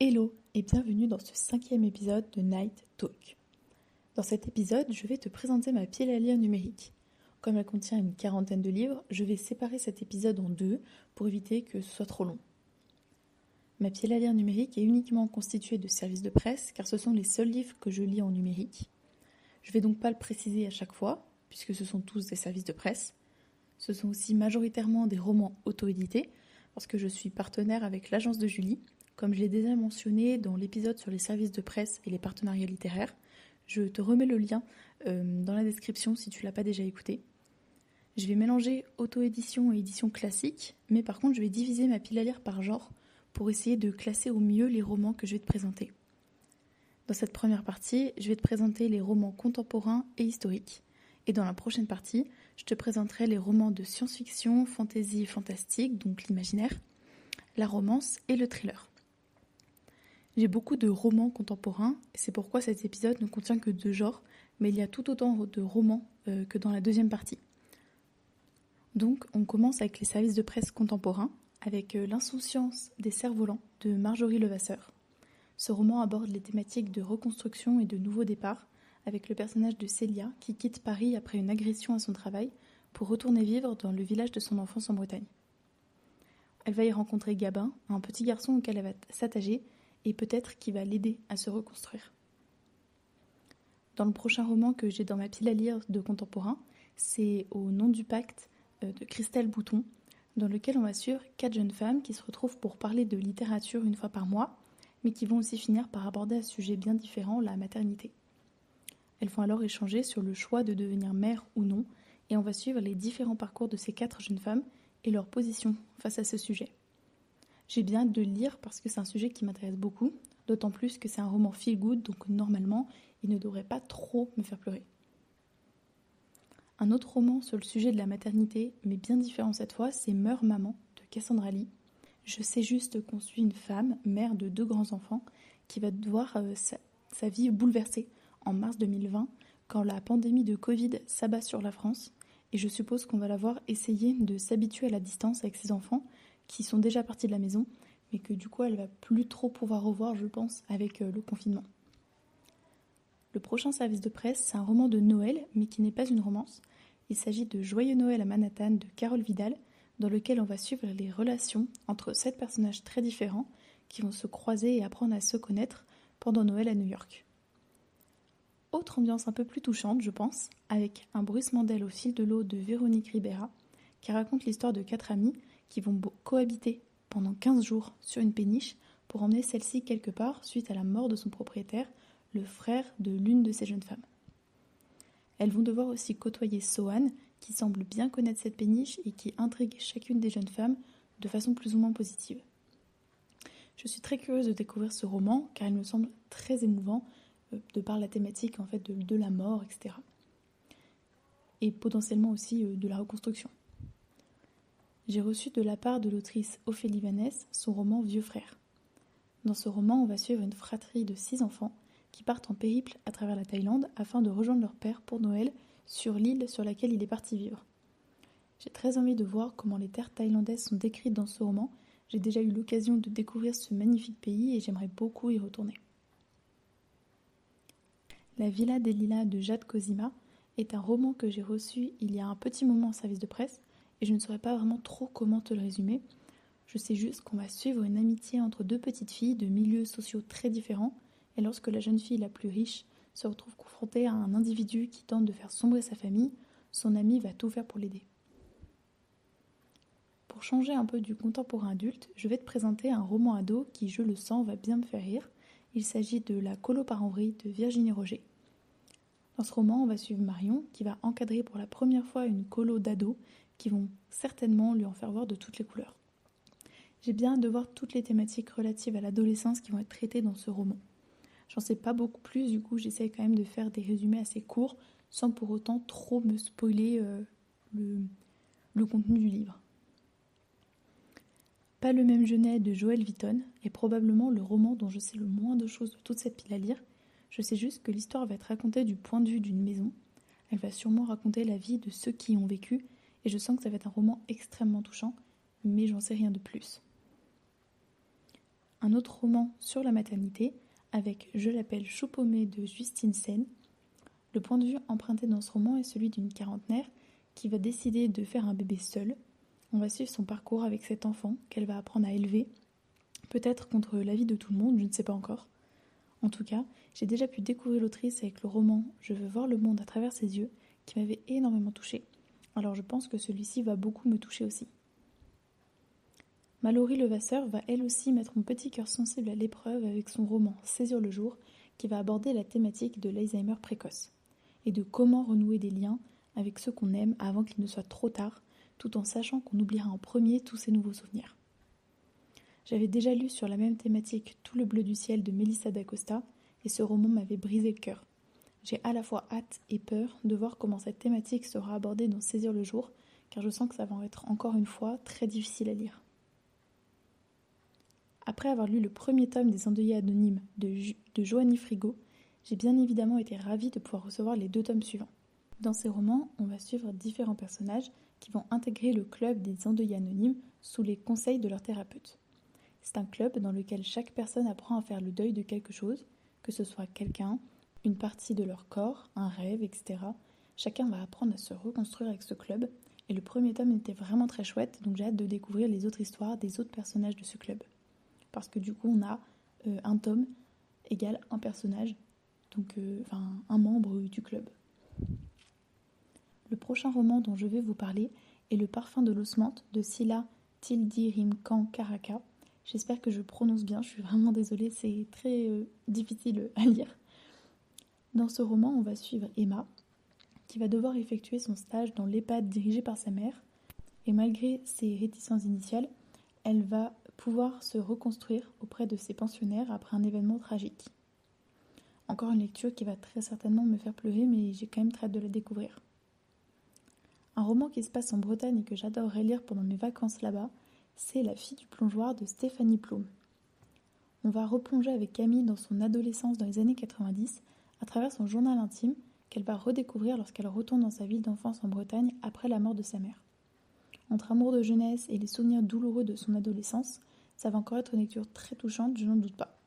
Hello et bienvenue dans ce 5e épisode de Night Talk. Dans cet épisode, je vais te présenter ma pile à lire numérique. Comme elle contient une quarantaine de livres, je vais séparer cet épisode en deux pour éviter que ce soit trop long. Ma pile à lire numérique est uniquement constituée de services de presse car ce sont les seuls livres que je lis en numérique. Je ne vais donc pas le préciser à chaque fois puisque ce sont tous des services de presse. Ce sont aussi majoritairement des romans auto-édités parce que je suis partenaire avec l'agence de Julie. Comme je l'ai déjà mentionné dans l'épisode sur les services de presse et les partenariats littéraires, je te remets le lien dans la description si tu ne l'as pas déjà écouté. Je vais mélanger auto-édition et édition classique, mais par contre je vais diviser ma pile à lire par genre pour essayer de classer au mieux les romans que je vais te présenter. Dans cette première partie, je vais te présenter les romans contemporains et historiques. Et dans la prochaine partie, je te présenterai les romans de science-fiction, fantasy et fantastique, donc l'imaginaire, la romance et le thriller. J'ai beaucoup de romans contemporains, et c'est pourquoi cet épisode ne contient que 2 genres, mais il y a tout autant de romans que dans la deuxième partie. Donc, on commence avec les services de presse contemporains, avec L'insouciance des cerfs-volants de Marjorie Levasseur. Ce roman aborde les thématiques de reconstruction et de nouveau départ, avec le personnage de Célia qui quitte Paris après une agression à son travail pour retourner vivre dans le village de son enfance en Bretagne. Elle va y rencontrer Gabin, un petit garçon auquel elle va s'attacher, et peut-être qui va l'aider à se reconstruire. Dans le prochain roman que j'ai dans ma pile à lire de contemporain, c'est Au nom du pacte de Christelle Bouton, dans lequel on va suivre 4 jeunes femmes qui se retrouvent pour parler de littérature une fois par mois, mais qui vont aussi finir par aborder un sujet bien différent, la maternité. Elles vont alors échanger sur le choix de devenir mère ou non, et on va suivre les différents parcours de ces 4 jeunes femmes et leur position face à ce sujet. J'ai bien hâte de le lire parce que c'est un sujet qui m'intéresse beaucoup, d'autant plus que c'est un roman feel good, donc normalement, il ne devrait pas trop me faire pleurer. Un autre roman sur le sujet de la maternité, mais bien différent cette fois, c'est Meurs maman de Cassandra Lee. Je sais juste qu'on suit une femme, mère de 2 grands-enfants, qui va voir sa vie bouleversée en mars 2020, quand la pandémie de Covid s'abat sur la France, et je suppose qu'on va la voir essayer de s'habituer à la distance avec ses enfants, qui sont déjà partis de la maison, mais que du coup elle va plus trop pouvoir revoir, je pense, avec le confinement. Le prochain service de presse, c'est un roman de Noël, mais qui n'est pas une romance. Il s'agit de Joyeux Noël à Manhattan de Carole Vidal, dans lequel on va suivre les relations entre 7 personnages très différents qui vont se croiser et apprendre à se connaître pendant Noël à New York. Autre ambiance un peu plus touchante, je pense, avec Un bruissement d'ailes au fil de l'eau de Véronique Ribera, qui raconte l'histoire de 4 amis qui vont cohabiter pendant 15 jours sur une péniche pour emmener celle-ci quelque part suite à la mort de son propriétaire, le frère de l'une de ces jeunes femmes. Elles vont devoir aussi côtoyer Sohan, qui semble bien connaître cette péniche et qui intrigue chacune des jeunes femmes de façon plus ou moins positive. Je suis très curieuse de découvrir ce roman car il me semble très émouvant de par la thématique en fait de la mort, etc. Et potentiellement aussi de la reconstruction. J'ai reçu de la part de l'autrice Ophélie Vanès son roman Vieux frère. Dans ce roman, on va suivre une fratrie de 6 enfants qui partent en périple à travers la Thaïlande afin de rejoindre leur père pour Noël sur l'île sur laquelle il est parti vivre. J'ai très envie de voir comment les terres thaïlandaises sont décrites dans ce roman. J'ai déjà eu l'occasion de découvrir ce magnifique pays et j'aimerais beaucoup y retourner. La Villa des Lilas de Jade Cosima est un roman que j'ai reçu il y a un petit moment en service de presse et je ne saurais pas vraiment trop comment te le résumer. Je sais juste qu'on va suivre une amitié entre 2 petites filles de milieux sociaux très différents, et lorsque la jeune fille la plus riche se retrouve confrontée à un individu qui tente de faire sombrer sa famille, son ami va tout faire pour l'aider. Pour changer un peu du contemporain adulte, je vais te présenter un roman ado qui, je le sens, va bien me faire rire. Il s'agit de La colo par Henri de Virginie Roger. Dans ce roman, on va suivre Marion qui va encadrer pour la première fois une colo d'ados qui vont certainement lui en faire voir de toutes les couleurs. J'ai bien hâte de voir toutes les thématiques relatives à l'adolescence qui vont être traitées dans ce roman. J'en sais pas beaucoup plus, du coup j'essaie quand même de faire des résumés assez courts sans pour autant trop me spoiler le contenu du livre. Pas le même Genet de Joël Vitton est probablement le roman dont je sais le moins de choses de toute cette pile à lire. Je sais juste que l'histoire va être racontée du point de vue d'une maison. Elle va sûrement raconter la vie de ceux qui y ont vécu et je sens que ça va être un roman extrêmement touchant, mais j'en sais rien de plus. un autre roman sur la maternité avec Je l'appelle Chou paumé de Justine Sen. Le point de vue emprunté dans ce roman est celui d'une quarantenaire qui va décider de faire un bébé seul. On va suivre son parcours avec cet enfant qu'elle va apprendre à élever, peut-être contre l'avis de tout le monde, je ne sais pas encore. En tout cas, j'ai déjà pu découvrir l'autrice avec le roman Je veux voir le monde à travers ses yeux, qui m'avait énormément touchée. Alors je pense que celui-ci va beaucoup me toucher aussi. Mallory Levasseur va elle aussi mettre mon petit cœur sensible à l'épreuve avec son roman Saisir le jour, qui va aborder la thématique de l'Alzheimer précoce, et de comment renouer des liens avec ceux qu'on aime avant qu'il ne soit trop tard, tout en sachant qu'on oubliera en premier tous ces nouveaux souvenirs. J'avais déjà lu sur la même thématique Tout le bleu du ciel de Melissa d'Acosta, et ce roman m'avait brisé le cœur. J'ai à la fois hâte et peur de voir comment cette thématique sera abordée dans Saisir le jour, car je sens que ça va être encore une fois très difficile à lire. Après avoir lu le premier tome des Endeuillés anonymes de Joanie Frigo, j'ai bien évidemment été ravie de pouvoir recevoir les 2 tomes suivants. Dans ces romans, on va suivre différents personnages qui vont intégrer le club des Endeuillés anonymes sous les conseils de leur thérapeute. C'est un club dans lequel chaque personne apprend à faire le deuil de quelque chose, que ce soit quelqu'un, une partie de leur corps, un rêve, etc. Chacun va apprendre à se reconstruire avec ce club, et le premier tome était vraiment très chouette, donc j'ai hâte de découvrir les autres histoires des autres personnages de ce club. Parce que du coup, on a un tome égale un personnage, donc un membre du club. Le prochain roman dont je vais vous parler est Le parfum de l'osmante de Sila Tildirimkan Karaka. J'espère que je prononce bien, je suis vraiment désolée, c'est très difficile à lire. Dans ce roman, on va suivre Emma, qui va devoir effectuer son stage dans l'EHPAD dirigé par sa mère. Et malgré ses réticences initiales, elle va pouvoir se reconstruire auprès de ses pensionnaires après un événement tragique. Encore une lecture qui va très certainement me faire pleurer, mais j'ai quand même très hâte de la découvrir. Un roman qui se passe en Bretagne et que j'adorerais lire pendant mes vacances là-bas, c'est La fille du plongeoir de Stéphanie Plaume. On va replonger avec Camille dans son adolescence dans les années 90 à travers son journal intime qu'elle va redécouvrir lorsqu'elle retourne dans sa ville d'enfance en Bretagne après la mort de sa mère. Entre amour de jeunesse et les souvenirs douloureux de son adolescence, ça va encore être une lecture très touchante, je n'en doute pas.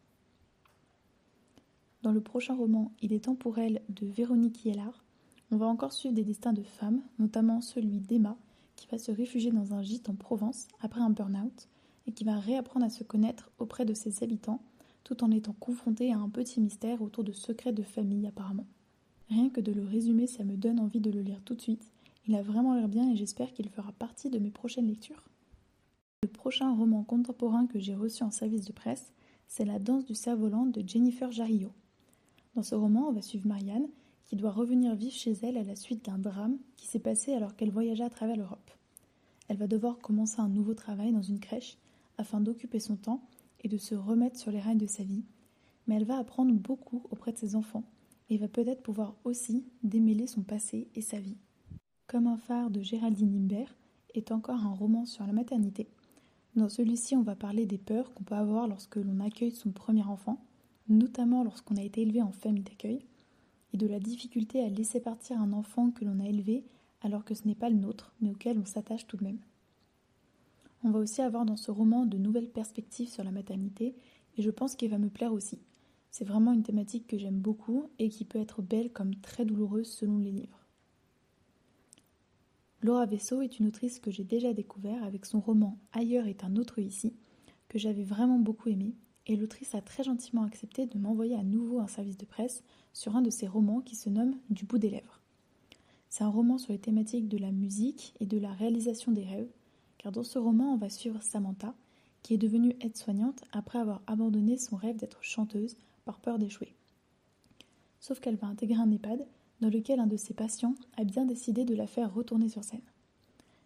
Dans le prochain roman Il est temps pour elle de Véronique Yellard, on va encore suivre des destins de femmes, notamment celui d'Emma, qui va se réfugier dans un gîte en Provence après un burn-out et qui va réapprendre à se connaître auprès de ses habitants, tout en étant confrontée à un petit mystère autour de secrets de famille apparemment. Rien que de le résumer, ça me donne envie de le lire tout de suite. Il a vraiment l'air bien et j'espère qu'il fera partie de mes prochaines lectures. Le prochain roman contemporain que j'ai reçu en service de presse, c'est La danse du cerf-volant de Jennifer Jarillo. Dans ce roman, on va suivre Marianne, qui doit revenir vivre chez elle à la suite d'un drame qui s'est passé alors qu'elle voyageait à travers l'Europe. Elle va devoir commencer un nouveau travail dans une crèche afin d'occuper son temps et de se remettre sur les rails de sa vie, mais elle va apprendre beaucoup auprès de ses enfants et va peut-être pouvoir aussi démêler son passé et sa vie. Comme un phare de Géraldine Imbert est encore un roman sur la maternité. Dans celui-ci, on va parler des peurs qu'on peut avoir lorsque l'on accueille son premier enfant, notamment lorsqu'on a été élevé en famille d'accueil, et de la difficulté à laisser partir un enfant que l'on a élevé alors que ce n'est pas le nôtre, mais auquel on s'attache tout de même. On va aussi avoir dans ce roman de nouvelles perspectives sur la maternité, et je pense qu'il va me plaire aussi. C'est vraiment une thématique que j'aime beaucoup et qui peut être belle comme très douloureuse selon les livres. Laura Vaisseau est une autrice que j'ai déjà découvert avec son roman Ailleurs est un autre ici, que j'avais vraiment beaucoup aimé, et l'autrice a très gentiment accepté de m'envoyer à nouveau un service de presse sur un de ses romans qui se nomme Du bout des lèvres. C'est un roman sur les thématiques de la musique et de la réalisation des rêves, car dans ce roman, on va suivre Samantha, qui est devenue aide-soignante après avoir abandonné son rêve d'être chanteuse par peur d'échouer. Sauf qu'elle va intégrer un EHPAD dans lequel un de ses patients a bien décidé de la faire retourner sur scène.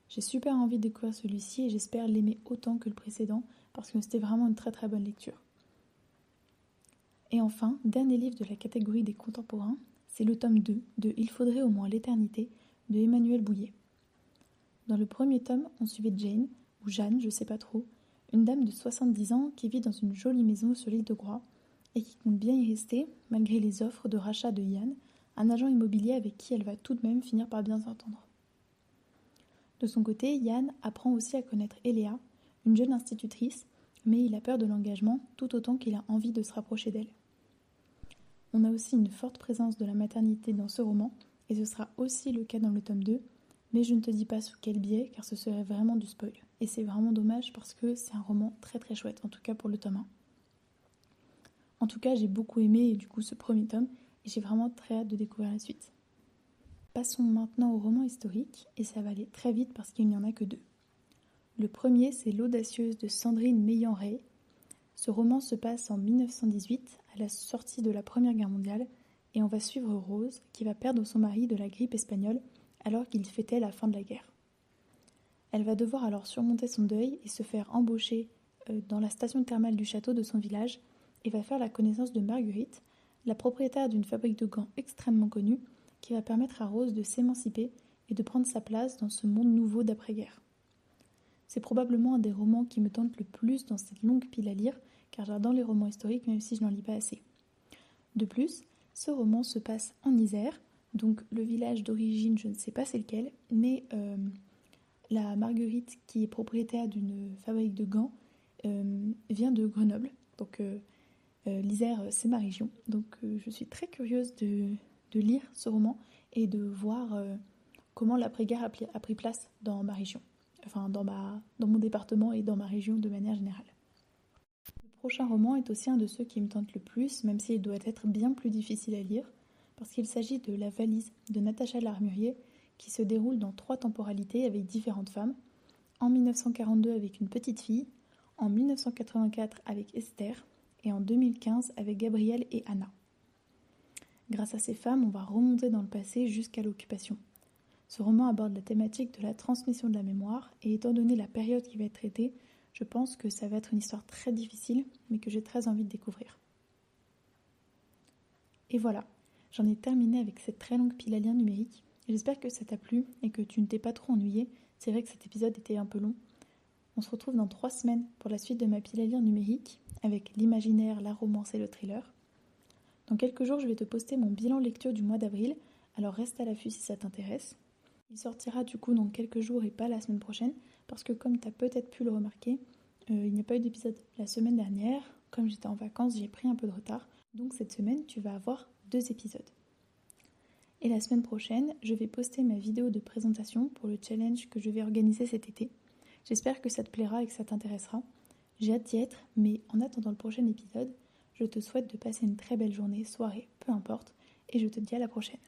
J'ai super envie de découvrir celui-ci et j'espère l'aimer autant que le précédent parce que c'était vraiment une très très bonne lecture. Et enfin, dernier livre de la catégorie des contemporains, c'est le tome 2 de Il faudrait au moins l'éternité de Emmanuel Bouillet. Dans le premier tome, on suivait Jane, ou Jeanne, je sais pas trop, une dame de 70 ans qui vit dans une jolie maison sur l'île de Groix et qui compte bien y rester malgré les offres de rachat de Yann, un agent immobilier avec qui elle va tout de même finir par bien s'entendre. De son côté, Yann apprend aussi à connaître Eléa, une jeune institutrice, mais il a peur de l'engagement tout autant qu'il a envie de se rapprocher d'elle. On a aussi une forte présence de la maternité dans ce roman, et ce sera aussi le cas dans le tome 2, mais je ne te dis pas sous quel biais, car ce serait vraiment du spoil. Et c'est vraiment dommage parce que c'est un roman très très chouette, en tout cas pour le tome 1. En tout cas, j'ai beaucoup aimé du coup ce premier tome, et j'ai vraiment très hâte de découvrir la suite. Passons maintenant au roman historique, et ça va aller très vite parce qu'il n'y en a que 2. Le premier, c'est L'Audacieuse de Sandrine Meillan-Ray. Ce roman se passe en 1918, à la sortie de la Première Guerre mondiale, et on va suivre Rose, qui va perdre son mari de la grippe espagnole alors qu'il fêtait la fin de la guerre. Elle va devoir alors surmonter son deuil et se faire embaucher dans la station thermale du château de son village, et va faire la connaissance de Marguerite, la propriétaire d'une fabrique de gants extrêmement connue, qui va permettre à Rose de s'émanciper et de prendre sa place dans ce monde nouveau d'après-guerre. C'est probablement un des romans qui me tente le plus dans cette longue pile à lire, car j'adore les romans historiques même si je n'en lis pas assez. De plus, ce roman se passe en Isère, donc le village d'origine, je ne sais pas c'est lequel, mais la Marguerite, qui est propriétaire d'une fabrique de gants, vient de Grenoble. Donc l'Isère, c'est ma région. Donc je suis très curieuse de lire ce roman et de voir comment l'après-guerre a pris place dans ma région. Enfin, dans mon département et dans ma région de manière générale. Le prochain roman est aussi un de ceux qui me tentent le plus, même s'il doit être bien plus difficile à lire, parce qu'il s'agit de La valise de Natacha Larmurier, qui se déroule dans 3 temporalités avec différentes femmes, en 1942 avec une petite fille, en 1984 avec Esther, et en 2015 avec Gabrielle et Anna. Grâce à ces femmes, on va remonter dans le passé jusqu'à l'occupation. Ce roman aborde la thématique de la transmission de la mémoire, et étant donné la période qui va être traitée, je pense que ça va être une histoire très difficile, mais que j'ai très envie de découvrir. Et voilà, j'en ai terminé avec cette très longue pile à lire numérique. J'espère que ça t'a plu et que tu ne t'es pas trop ennuyé. C'est vrai que cet épisode était un peu long. On se retrouve dans 3 semaines pour la suite de ma pile à lire numérique, avec l'imaginaire, la romance et le thriller. Dans quelques jours, je vais te poster mon bilan lecture du mois d'avril, alors reste à l'affût si ça t'intéresse. Il sortira du coup dans quelques jours et pas la semaine prochaine, parce que comme tu as peut-être pu le remarquer, il n'y a pas eu d'épisode la semaine dernière. Comme j'étais en vacances, j'ai pris un peu de retard. Donc cette semaine, tu vas avoir 2 épisodes. Et la semaine prochaine, je vais poster ma vidéo de présentation pour le challenge que je vais organiser cet été. J'espère que ça te plaira et que ça t'intéressera. J'ai hâte d'y être, mais en attendant le prochain épisode, je te souhaite de passer une très belle journée, soirée, peu importe, et je te dis à la prochaine.